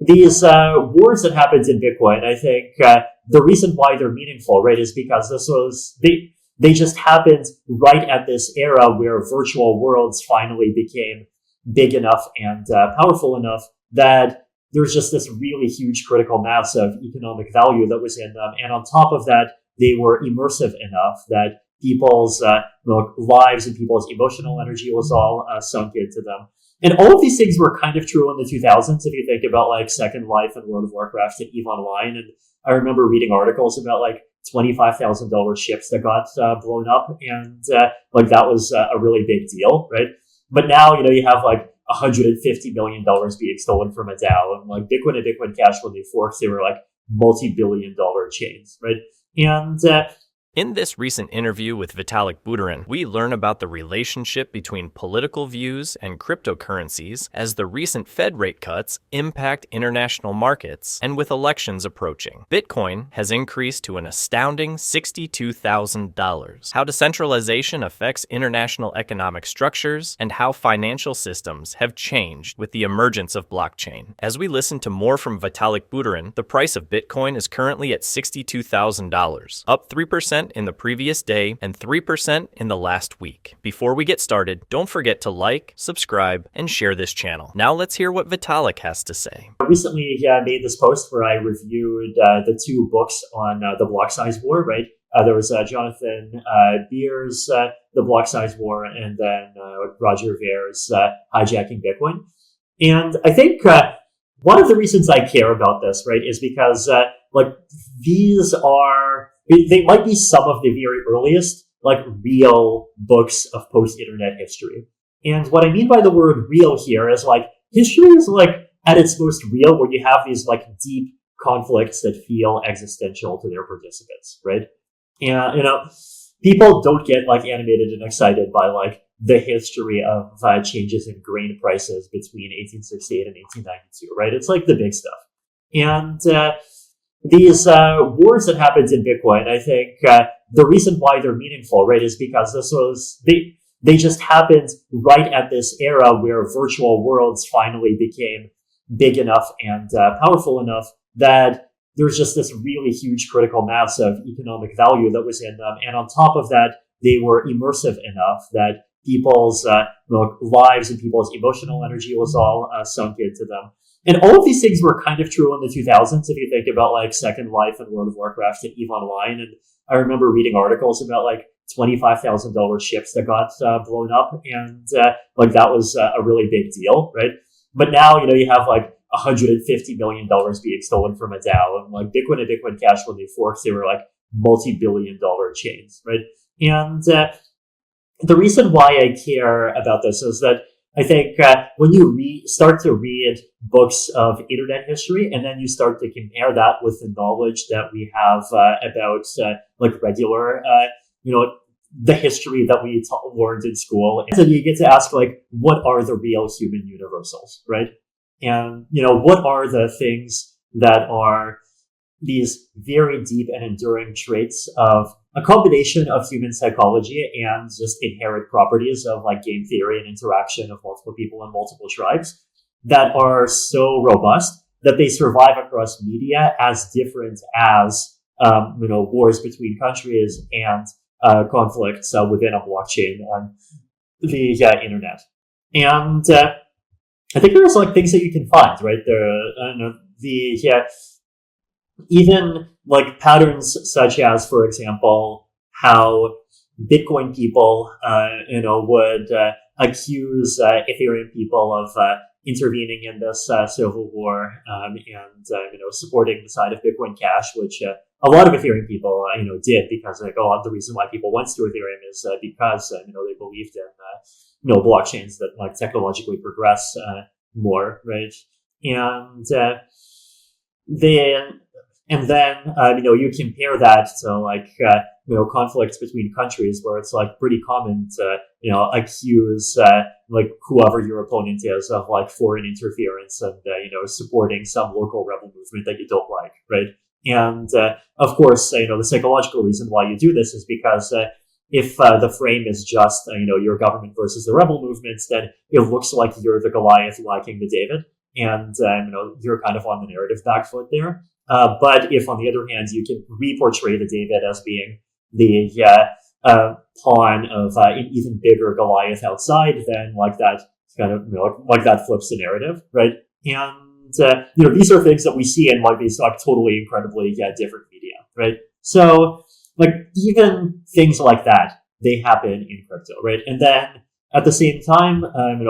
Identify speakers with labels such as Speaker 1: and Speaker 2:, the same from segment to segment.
Speaker 1: these wars that happened in Bitcoin, I think the reason why they're meaningful, right, is because they just happened right at this era where virtual worlds finally became big enough and powerful enough that there's just this really huge critical mass of economic value that was in them. And on top of that, they were immersive enough that people's lives and people's emotional energy was all sunk into them. And all of these things were kind of true in the 2000s. If you think about like Second Life and World of Warcraft and EVE Online. And I remember reading articles about like $25,000 ships that got blown up. And like that was a really big deal, right? But now, you have like $150 million being stolen from a DAO. And like Bitcoin and Bitcoin Cash, when they forked, they were like multi-billion-dollar chains, right? And
Speaker 2: in this recent interview with Vitalik Buterin, we learn about the relationship between political views and cryptocurrencies as the recent Fed rate cuts impact international markets, and with elections approaching. Bitcoin has increased to an astounding $62,000. How decentralization affects international economic structures, and how financial systems have changed with the emergence of blockchain. As we listen to more from Vitalik Buterin, the price of Bitcoin is currently at $62,000, up 3% in the previous day and 3% in the last week. Before we get started, don't forget to like, subscribe, and share this channel. Now let's hear what Vitalik has to say.
Speaker 1: Recently, I made this post where I reviewed the two books on the block size war, right? There was Jonathan Beer's The Block Size War, and then Roger Vere's Hijacking Bitcoin. And I think one of the reasons I care about this, right, is because they might be some of the very earliest, like, real books of post-internet history. And what I mean by the word real here is, like, history is, like, at its most real when you have these, like, deep conflicts that feel existential to their participants, right? And, people don't get, like, animated and excited by, like, the history of changes in grain prices between 1868 and 1892, right? It's, like, the big stuff. And these wars that happened in Bitcoin, I think the reason why they're meaningful, right, is because they just happened right at this era where virtual worlds finally became big enough and powerful enough that there's just this really huge critical mass of economic value that was in them. And on top of that, they were immersive enough that people's lives and people's emotional energy was all sunk into them. And all of these things were kind of true in the 2000s. If you think about like Second Life and World of Warcraft and EVE Online. And I remember reading articles about like $25,000 ships that got blown up. And like that was a really big deal, right? But now, you have like $150 million being stolen from a DAO. And like Bitcoin and Bitcoin Cash, when they forked, they were like multi-billion-dollar chains, right? And the reason why I care about this is that I think when you start to read books of internet history, and then you start to compare that with the knowledge that we have about like regular, the history that we learned in school, and then you get to ask, like, what are the real human universals, right? And what are the things that are these very deep and enduring traits of a combination of human psychology and just inherent properties of like game theory and interaction of multiple people and multiple tribes that are so robust that they survive across media as different as, wars between countries and conflicts within a blockchain on the internet. And I think there's like things that you can find, right? Even like patterns such as, for example, how Bitcoin people, would accuse Ethereum people of intervening in this civil war and supporting the side of Bitcoin Cash, which a lot of Ethereum people, did, because like a lot of the reason why people went to Ethereum is because they believed in blockchains that like technologically progress more, right? And then you compare that to like, conflicts between countries where it's like pretty common to, accuse, like whoever your opponent is of like foreign interference and, supporting some local rebel movement that you don't like, right? And, of course, the psychological reason why you do this is because, if the frame is just, your government versus the rebel movements, then it looks like you're the Goliath liking the David. and you're kind of on the narrative back foot there. But if, on the other hand, you can re-portray the David as being the pawn of an even bigger Goliath outside, then like that kind of like that flips the narrative, right? And these are things that we see in like these like totally incredibly different media, right? So like even things like that, they happen in crypto, right? And then at the same time,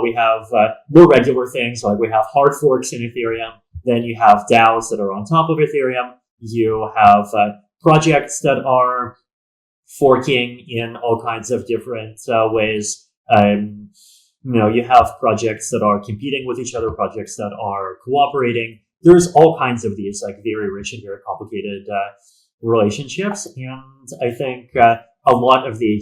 Speaker 1: we have more regular things, like we have hard forks in Ethereum. Then you have DAOs that are on top of Ethereum. You have projects that are forking in all kinds of different ways. You have projects that are competing with each other, projects that are cooperating. There's all kinds of these like very rich and very complicated relationships. And I think a lot of the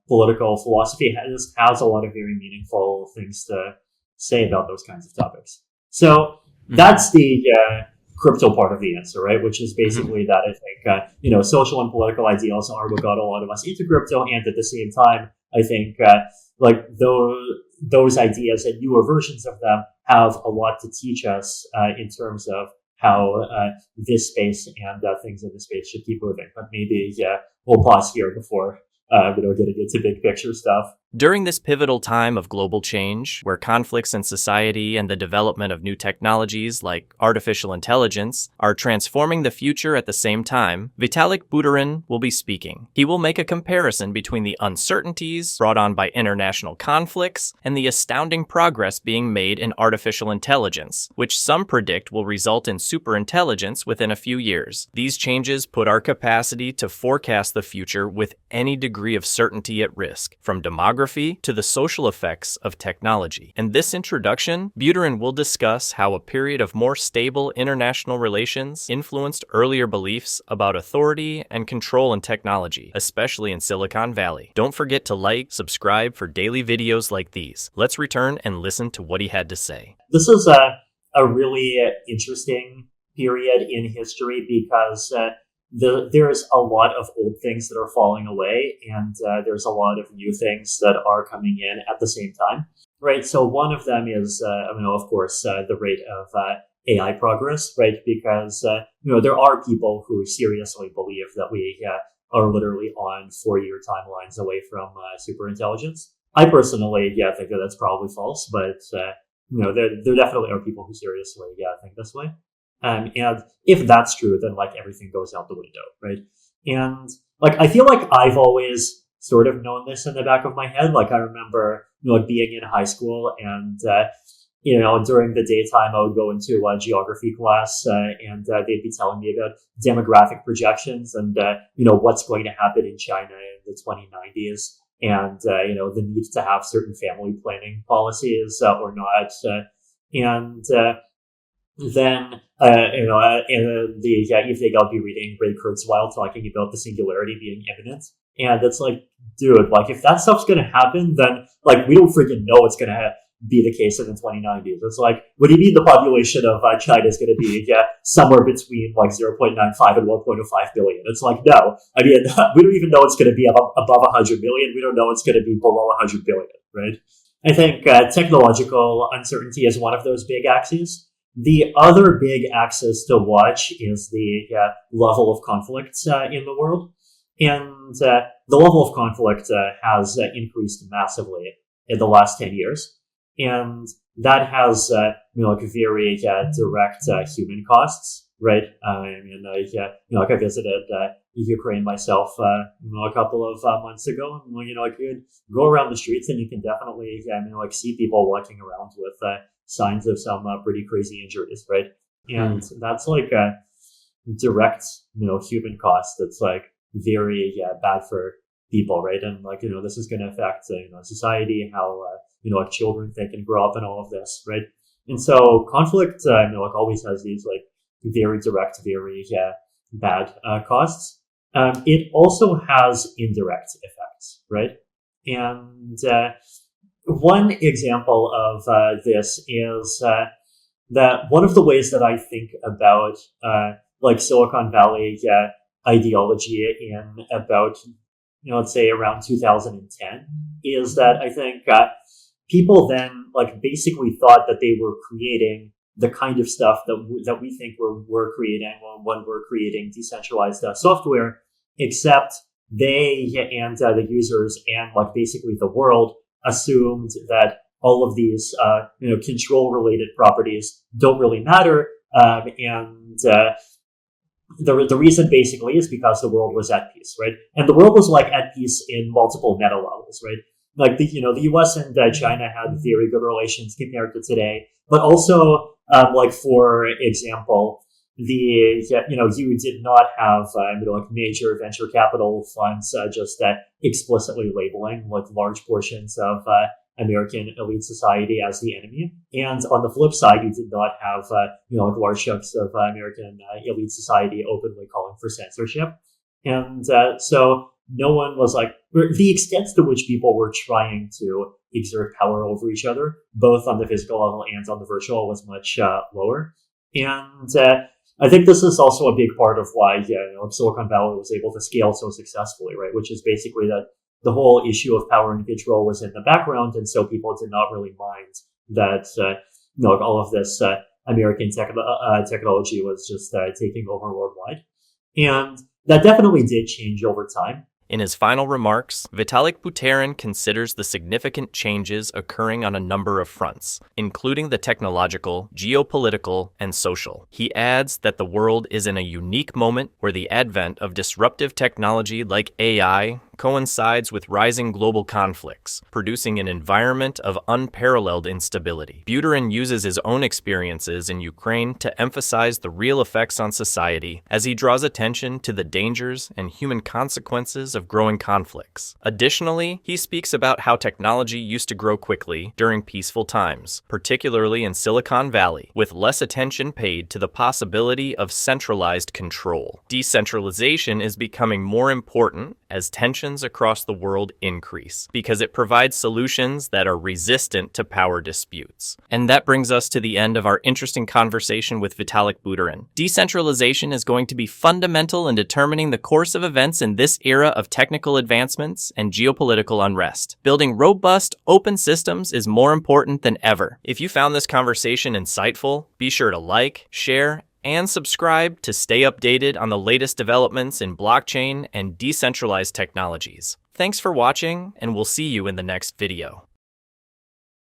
Speaker 1: political philosophy has a lot of very meaningful things to say about those kinds of topics. So that's the crypto part of the answer, right? Which is basically that I think, social and political ideals are what got a lot of us into crypto. And at the same time, I think like those ideas and newer versions of them have a lot to teach us in terms of how this space and things in this space should keep moving. But maybe we'll pause here before getting into big picture stuff.
Speaker 2: During this pivotal time of global change, where conflicts in society and the development of new technologies like artificial intelligence are transforming the future at the same time, Vitalik Buterin will be speaking. He will make a comparison between the uncertainties brought on by international conflicts and the astounding progress being made in artificial intelligence, which some predict will result in superintelligence within a few years. These changes put our capacity to forecast the future with any degree of certainty at risk, from demography to the social effects of technology. In this introduction, Buterin will discuss how a period of more stable international relations influenced earlier beliefs about authority and control in technology, especially in Silicon Valley. Don't forget to like, subscribe for daily videos like these. Let's return and listen to what he had to say.
Speaker 1: This is a really interesting period in history because there's a lot of old things that are falling away, and there's a lot of new things that are coming in at the same time, right? So one of them is, of course, the rate of AI progress, right? Because, there are people who seriously believe that we are literally on 4-year timelines away from superintelligence. I personally, think that that's probably false, but, there definitely are people who seriously, think this way. And if that's true, then like everything goes out the window, right? And like I feel like I've always sort of known this in the back of my head. Like I remember being in high school and during the daytime I would go into a geography class and they'd be telling me about demographic projections and what's going to happen in China in the 2090s and the need to have certain family planning policies or not. Then, the evening I'll be reading Ray Kurzweil talking about the singularity being imminent. And it's like, dude, like if that stuff's going to happen, then like we don't freaking know it's going to be the case in the 2090s. It's like, what do you mean the population of China is going to be somewhere between like 0.95 and 1.05 billion? It's like, no. I mean, we don't even know it's going to be above 100 million. We don't know it's going to be below 100 billion, right? I think technological uncertainty is one of those big axes. The other big axis to watch is the level of conflict in the world. And the level of conflict has increased massively in the last 10 years. And that has very direct human costs, right? I visited Ukraine myself a couple of months ago. And you could go around the streets and you can definitely see people walking around with signs of some pretty crazy injuries, right? And that's like a direct, human cost that's like very bad for people, right? And like, this is going to affect, society, how, like children think and grow up and all of this, right? And so conflict, always has these like very direct, very bad costs. It also has indirect effects, right? And one example of this is that one of the ways that I think about like Silicon Valley ideology in about, let's say around 2010 is that I think people then like basically thought that they were creating the kind of stuff that we think we're creating when we're creating decentralized software, except they and the users and like basically the world assumed that all of these control related properties don't really matter, and the reason basically is because the world was at peace, right? And the world was like at peace in multiple meta levels, right? Like the US and China had very good relations compared to today, but also like for example, you did not have like major venture capital funds just explicitly labeling like large portions of American elite society as the enemy. And on the flip side, you did not have, like large chunks of American elite society openly calling for censorship. And so no one was like, the extent to which people were trying to exert power over each other, both on the physical level and on the virtual, was much lower. And I think this is also a big part of why Silicon Valley was able to scale so successfully, right? Which is basically that the whole issue of power and control was in the background, and so people did not really mind that all of this American technology was just taking over worldwide. And that definitely did change over time.
Speaker 2: In his final remarks, Vitalik Buterin considers the significant changes occurring on a number of fronts, including the technological, geopolitical, and social. He adds that the world is in a unique moment where the advent of disruptive technology like AI coincides with rising global conflicts, producing an environment of unparalleled instability. Buterin uses his own experiences in Ukraine to emphasize the real effects on society as he draws attention to the dangers and human consequences of growing conflicts. Additionally, he speaks about how technology used to grow quickly during peaceful times, particularly in Silicon Valley, with less attention paid to the possibility of centralized control. Decentralization is becoming more important as tensions across the world increase, because it provides solutions that are resistant to power disputes. And that brings us to the end of our interesting conversation with Vitalik Buterin. Decentralization is going to be fundamental in determining the course of events in this era of technical advancements and geopolitical unrest. Building robust, open systems is more important than ever. If you found this conversation insightful, be sure to like, share, and subscribe to stay updated on the latest developments in blockchain and decentralized technologies. Thanks for watching, and we'll see you in the next video.